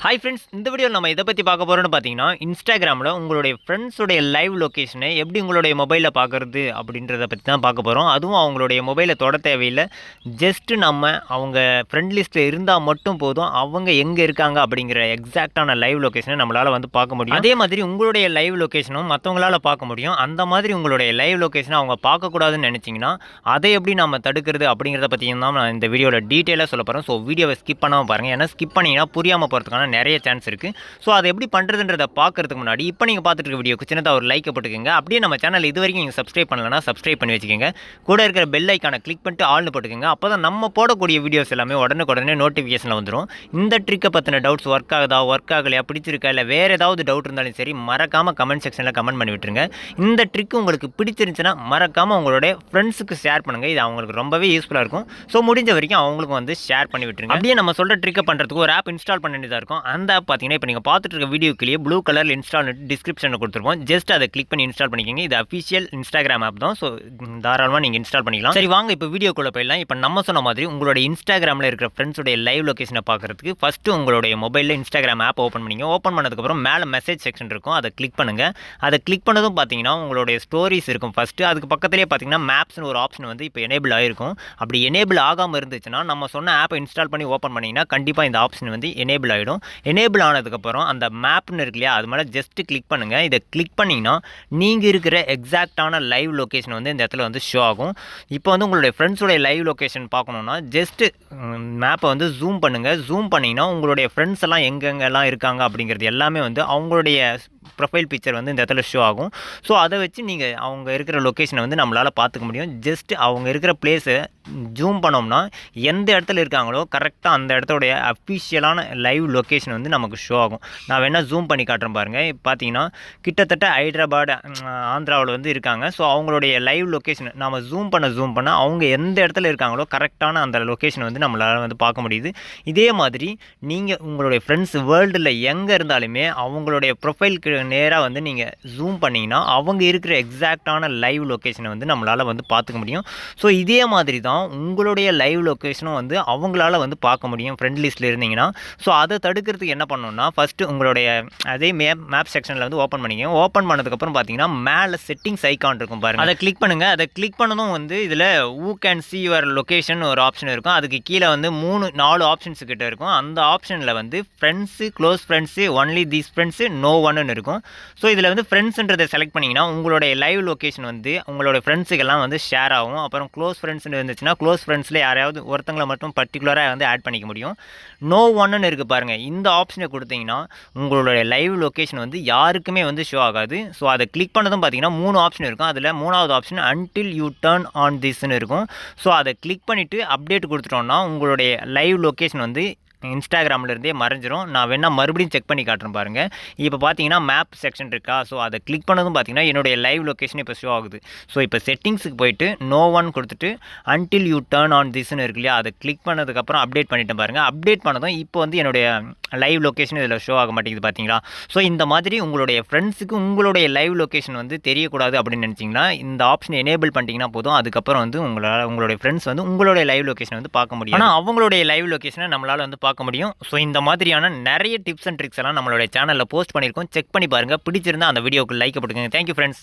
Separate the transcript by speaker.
Speaker 1: Hi friends, இந்த வீடியோவில் நம்ம இதை பற்றி பார்க்க போகிறோம்னு பார்த்தீங்கன்னா, இன்ஸ்டாகிராமில் உங்களுடைய ஃப்ரெண்ட்ஸுடைய லைவ் லொக்கேஷனை எப்படி உங்களுடைய மொபைலில் பார்க்குறது அப்படின்றத பற்றி தான் பார்க்க போகிறோம். அதுவும் அவங்களுடைய மொபைலை தொட தேவையில்லை. ஜஸ்ட்டு நம்ம அவங்க ஃப்ரெண்ட் லிஸ்ட்டில் இருந்தால் மட்டும் போதும், அவங்க எங்கே இருக்காங்க அப்படிங்கிற எக்ஸாக்டான லைவ் லொக்கேஷனை நம்மளால் வந்து பார்க்க முடியும். அதே மாதிரி உங்களுடைய லைவ் லொக்கேஷனும் மற்றவங்களால் பார்க்க முடியும். அந்த மாதிரி உங்களுடைய லைவ் லொக்கேஷனை அவங்க பார்க்கக்கூடாதுன்னு நினச்சிங்கன்னா, அதை எப்படி நம்ம தடுக்கிறது அப்படிங்கிறத பற்றியும் தான் நான் இந்த வீடியோவில் டீட்டெயிலாக சொல்ல போகிறேன். ஸோ வீடியோவை ஸ்கிப் பண்ணாமல் பாருங்கள். ஏன்னா ஸ்கிப் பண்ணிங்கன்னா புரியாமல் போகிறதுக்கான நிறைய சான்ஸ் இருக்குது. ஸோ அதை எப்படி பண்ணுறதுன்றதை பார்க்கறதுக்கு முன்னாடி இப்போ நீங்கள் பார்த்துட்டு இருக்க வீடியோக்கு சின்னதாக ஒரு லைக்கை போட்டுக்கோங்க. அப்படியே நம்ம சேனல் இது வரைக்கும் நீங்கள் சப்ஸ்கிரைப் பண்ணலன்னா சப்ஸ்கிரைப் பண்ணி வச்சுக்கோங்க. கூட இருக்கிற பெல் ஐக்கானை கிளிக் பண்ணிட்டு ஆல்னு போட்டுக்கோங்க. அப்போ தான் நம்ம போடக்கூடிய வீடியோஸ் எல்லாமே உடனே நோட்டிஃபிகேஷனில் வந்துடும். இந்த ட்ரிக்கை பற்றின டவுட்ஸ் ஒர்க் ஆகுதா, ஒர்க் ஆகலையா, பிடிச்சிருக்கா, இல்லை வேறு ஏதாவது டவுட் இருந்தாலும் சரி மறக்காமல் கமெண்ட் செக்ஷனில் கமெண்ட் பண்ணி விட்டுருங்க. இந்த ட்ரிக் உங்களுக்கு பிடிச்சிருந்துச்சுன்னா மறக்காமல் உங்களுடைய ஃப்ரெண்ட்ஸுக்கு ஷேர் பண்ணுங்கள். இது அவங்களுக்கு ரொம்பவே யூஸ்ஃபுல்லாக இருக்கும். ஸோ முடிஞ்ச வரைக்கும் அவங்களுக்கு வந்து ஷேர் பண்ணி விட்டுருங்க. அப்படியே நம்ம சொல்கிற ட்ரிக்கை பண்ணுறதுக்கு ஒரு ஆப் இன்ஸ்டால் பண்ண வேண்டியதாக இருக்கும். அந்த ஆப் பார்த்தீங்கன்னா இப்போ நீங்கள் பார்த்துட்டு இருக்க வீடியோக்குள்ளேயே ப்ளூ கலரில் இன்ஸ்டால் டிஸ்கிரிப்ஷனில் கொடுத்துருப்போம். ஜஸ்ட் அதை கிளிக் பண்ணி இன்ஸ்டால் பண்ணிக்கோங்க. இது அஃபிஷியல் இன்ஸ்டாகிராம் ஆப் தான். ஸோ தாராளமாக நீங்கள் இன்ஸ்டால் பண்ணிக்கலாம். சரி வாங்க இப்போ வீடியோக்குள்ளே போயிடலாம். இப்போ நம்ம சொன்ன மாதிரி உங்களுடைய இன்ஸ்டாகிராமில் இருக்கிற ஃப்ரெண்ட்ஸுடைய லைவ் லொக்கேஷனை பார்க்குறதுக்கு ஃபஸ்ட்டு உங்களுடைய மொபைலில் இன்ஸ்டாகிராம் ஆப் ஓப்பன் பண்ணிங்க. ஓப்பன் பண்ணதுக்கப்புறம் மேலே மெசேஜ் செக்ஷன் இருக்கும். அதை கிளிக் பண்ணுங்கள். அதை கிளிக் பண்ணதும் பார்த்தீங்கன்னா உங்களுடைய ஸ்டோரிஸ் இருக்கும் ஃபஸ்ட்டு. அதுக்கு பக்கத்துலேயே பார்த்தீங்கன்னா மேப்ஸ்னு ஒரு ஆப்ஷன் வந்து இப்போ எனேபிள் ஆகிருக்கும். அப்படி எனேபிள் ஆகாமல் இருந்துச்சுன்னா நம்ம சொன்ன ஆப்பை இன்ஸ்டால் பண்ணி ஓப்பன் பண்ணிங்கன்னா கண்டிப்பாக இந்த ஆப்ஷன் வந்து எனேபிள் ஆகிடும். எனேபிள் ஆனதுக்கப்புறம் அந்த மேப்னு இருக்கு இல்லையா, அது மேலே ஜஸ்ட்டு கிளிக் பண்ணுங்கள். இதை கிளிக் பண்ணிங்கன்னா நீங்கள் இருக்கிற எக்ஸாக்டான லைவ் லொக்கேஷன் வந்து இந்த இடத்துல வந்து ஷோ ஆகும். இப்போ வந்து உங்களுடைய ஃப்ரெண்ட்ஸோடைய லைவ் லொக்கேஷன் பார்க்கணுன்னா ஜஸ்ட்டு மேப்பை வந்து ஜூம் பண்ணுங்கள். ஜூம் பண்ணிங்கன்னா உங்களுடைய ஃப்ரெண்ட்ஸ் எல்லாம் எங்கெங்கெல்லாம் இருக்காங்க அப்படிங்கிறது எல்லாமே வந்து அவங்களுடைய ப்ரொஃபைல் பிக்சர் வந்து இந்த இடத்துல ஷோ ஆகும். ஸோ அதை வச்சு நீங்கள் அவங்க இருக்கிற லொக்கேஷனை வந்து நம்மளால் பார்த்துக்க முடியும். ஜஸ்ட் அவங்க இருக்கிற பிளேஸை ஜூம் பண்ணோம்னா எந்த இடத்துல இருக்காங்களோ கரெக்டாக அந்த இடத்தோடைய அஃபிஷியலான லைவ் லொக்கேஷன் வந்து நமக்கு ஷோ ஆகும். நான் வேணால் ஜூம் பண்ணி காட்டுறேன் பாருங்கள். இப்போ பார்த்தீங்கன்னா கிட்டத்தட்ட ஹைதராபாத் ஆந்திராவில் வந்து இருக்காங்க. ஸோ அவங்களுடைய லைவ் லொக்கேஷன் நம்ம ஜூம் பண்ண அவங்க எந்த இடத்துல இருக்காங்களோ கரெக்டான அந்த லொக்கேஷனை வந்து நம்மளால் வந்து பார்க்க முடியுது. இதே மாதிரி நீங்கள் உங்களுடைய ஃப்ரெண்ட்ஸ் வேர்ல்டில் எங்கே இருந்தாலுமே அவங்களுடைய ப்ரொஃபைலுக்கு நேராக வந்து நீங்கள் ஜூம் பண்ணிங்கன்னா அவங்க இருக்கிற எக்ஸாக்டான லைவ் லொக்கேஷனை வந்து நம்மளால் வந்து பார்த்துக்க முடியும். ஸோ இதே மாதிரி தான் உங்களுடைய லைவ் லொக்கேஷனும் வந்து அவங்களால வந்து பார்க்க முடியும் ஃப்ரெண்ட் லிஸ்ட்டில் இருந்தீங்கன்னா. ஸோ அதை தடுக்கிறதுக்கு என்ன பண்ணணும்னா ஃபஸ்ட்டு உங்களுடைய அதே மேப் செக்ஷனில் வந்து ஓப்பன் பண்ணிக்கோங்க. ஓப்பன் பண்ணதுக்கப்புறம் பார்த்தீங்கன்னா மேலே செட்டிங்ஸ் ஐக்கான் இருக்கும் பாருங்கள். அதை கிளிக் பண்ணுங்கள். அதை கிளிக் பண்ணதும் வந்து இதில் who can see your location ஒரு ஆப்ஷன் இருக்கும். அதுக்கு கீழே வந்து 4 ஆப்ஷன்ஸ் கிட்ட இருக்கும். அந்த ஆப்ஷனில் வந்து friends, close friends, only these friends, no ஒன்னு இருக்கும். ஸோ இதில் வந்து ஃப்ரெண்ட்ஸுன்றதை செலக்ட் பண்ணிங்கன்னா உங்களுடைய லைவ் லொக்கேஷன் வந்து உங்களுடைய ஃப்ரெண்ட்ஸுக்கெல்லாம் வந்து ஷேர் ஆகும். அப்புறம் க்ளோஸ் ஃப்ரெண்ட்ஸ்னு இருந்துச்சுன்னா க்ளோஸ் ஃப்ரெண்ட்ஸில் யாரையாவது ஒருத்தங்களை மட்டும் பர்டிகுலராக வந்து ஆட் பண்ணிக்க முடியும். நோ ஒன்னு இருக்குது பாருங்கள். இந்த ஆப்ஷனை கொடுத்தீங்கன்னா உங்களுடைய லைவ் லொக்கேஷன் வந்து யாருக்குமே வந்து ஷோ ஆகாது. ஸோ அதை கிளிக் பண்ணதும் பார்த்தீங்கன்னா 3 ஆப்ஷன் இருக்கும். அதில் 3வது option until you turn on திஸ்ன்னு இருக்கும். ஸோ அதை கிளிக் பண்ணிவிட்டு அப்டேட் கொடுத்துட்டோம்னா உங்களுடைய லைவ் லொக்கேஷன் வந்து இன்ஸ்டாகிராம்லேருந்தே மறைஞ்சிரும். நான் வேணால் மறுபடியும் செக் பண்ணி காட்டுறேன் பாருங்கள். இப்போ பார்த்தீங்கன்னா மேப் செக்ஷன் இருக்கா. ஸோ அதை கிளிக் பண்ணதும் பார்த்தீங்கன்னா என்னுடைய லைவ் லொக்கேஷன் இப்போ ஷோ ஆகுது. ஸோ இப்போ செட்டிங்ஸுக்கு போயிட்டு நோ ஒன் கொடுத்துட்டு அன்டில் யூ டர்ன் ஆன் திஸ்ன்னு இருக்கு இல்லையா, அதை கிளிக் பண்ணதுக்கப்புறம் அப்டேட் பண்ணிட்டேன் பாருங்கள். அப்டேட் பண்ணதும் இப்போ வந்து என்னுடைய லைவ் லொக்கேஷன் இதில் ஷோ ஆக மாட்டேங்குது பார்த்தீங்களா. ஸோ இந்த மாதிரி உங்களுடைய ஃப்ரெண்ட்ஸுக்கு உங்களுடைய லைவ் லொக்கேஷன் வந்து தெரியக்கூடாது அப்படின்னு நினச்சிங்கன்னா இந்த ஆப்ஷன் எனேபிள் பண்ணிட்டீங்கன்னா போதும். அதுக்கப்புறம் வந்து உங்களுடைய ஃப்ரெண்ட்ஸ் வந்து உங்களுடைய லைவ் லொக்கேஷன் வந்து பார்க்க முடியும். ஆனால் அவங்களுடைய லைவ் லொக்கேஷனை நம்மளால் வந்து பார்க்க முடியும். ஸோ இந்த மாதிரியான நிறைய டிப்ஸ் அண்ட் ட்ரிக்ஸ் எல்லாம் நம்மளுடைய சேனலில் போஸ்ட் பண்ணியிருக்கோம். செக் பண்ணி பாருங்கள். பிடிச்சிருந்தா அந்த வீடியோக்கு லைக் போட்டுக்கோங்க. Thank you friends.